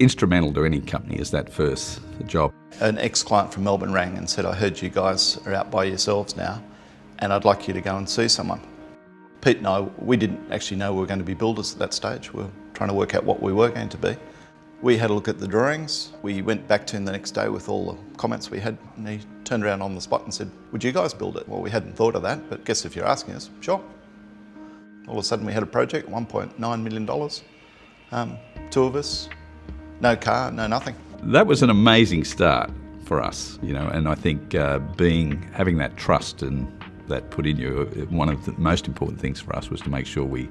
instrumental to any company is that first job. An ex-client from Melbourne rang and said, I heard you guys are out by yourselves now and I'd like you to go and see someone. Pete and I, we didn't actually know we were going to be builders at that stage. We were trying to work out what we were going to be. We had a look at the drawings. We went back to him the next day with all the comments we had, and he turned around on the spot and said, would you guys build it? Well, we hadn't thought of that, but guess if you're asking us, sure. All of a sudden we had a project, $1.9 million, two of us, no car, no nothing. That was an amazing start for us, you know, and I think having that trust and that put in you, one of the most important things for us was to make sure we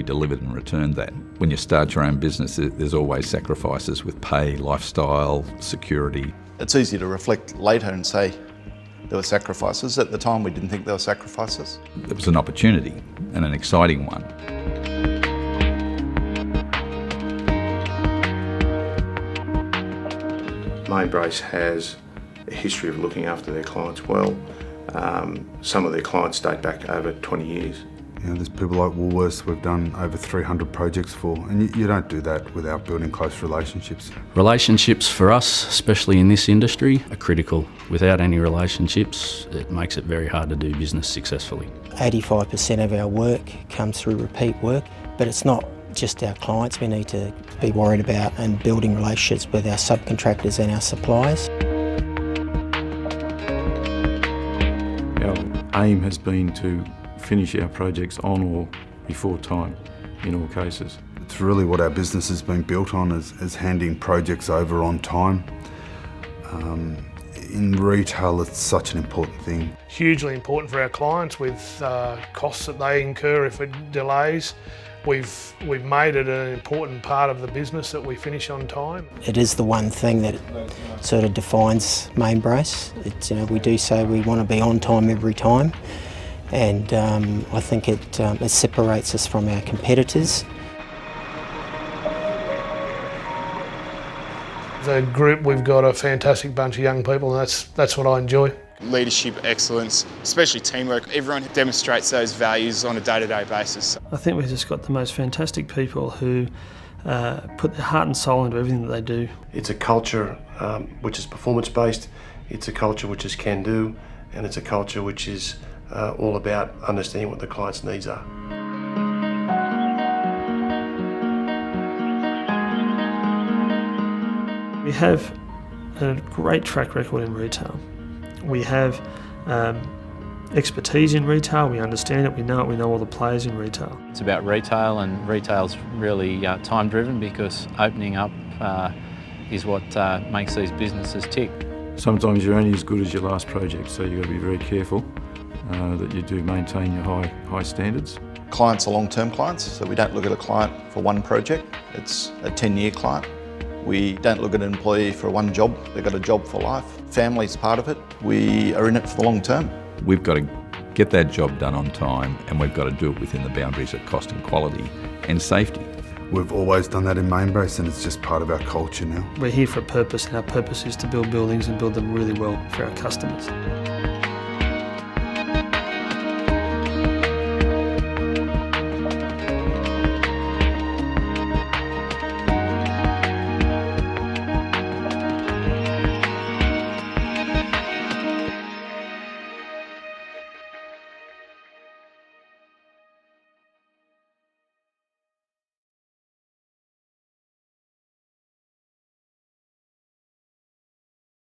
delivered and returned that. When you start your own business, there's always sacrifices with pay, lifestyle, security. It's easy to reflect later and say there were sacrifices. At the time, we didn't think there were sacrifices. It was an opportunity and an exciting one. Mainbrace has a history of looking after their clients well. Some of their clients date back over 20 years. You know, there's people like Woolworths we've done over 300 projects for, and you don't do that without building close relationships. Relationships for us, especially in this industry, are critical. Without any relationships, it makes it very hard to do business successfully. 85% of our work comes through repeat work, but it's not just our clients we need to be worried about, and building relationships with our subcontractors and our suppliers. Our aim has been to finish our projects on or before time in all cases. It's really what our business has been built on, is handing projects over on time. In retail, it's such an important thing. Hugely important for our clients with costs that they incur if it delays. We've made it an important part of the business that we finish on time. It is the one thing that sort of defines Mainbrace. It's, you know, we do say we want to be on time every time, and I think it separates us from our competitors. The group, we've got a fantastic bunch of young people, and that's what I enjoy. Leadership, excellence, especially teamwork. Everyone demonstrates those values on a day-to-day basis. I think we've just got the most fantastic people who put their heart and soul into everything that they do. It's a culture which is performance-based, it's a culture which is can-do, and it's a culture which is all about understanding what the client's needs are. We have a great track record in retail. We have expertise in retail, we understand it, we know all the players in retail. It's about retail, and retail's really time driven, because opening up is what makes these businesses tick. Sometimes you're only as good as your last project, so you've got to be very careful that you do maintain your high standards. Clients are long-term clients, so we don't look at a client for one project. It's a 10-year client. We don't look at an employee for one job, they've got a job for life. Family's part of it. We are in it for the long term. We've got to get that job done on time, and we've got to do it within the boundaries of cost and quality and safety. We've always done that in Mainbrace, and it's just part of our culture now. We're here for a purpose, and our purpose is to build buildings and build them really well for our customers.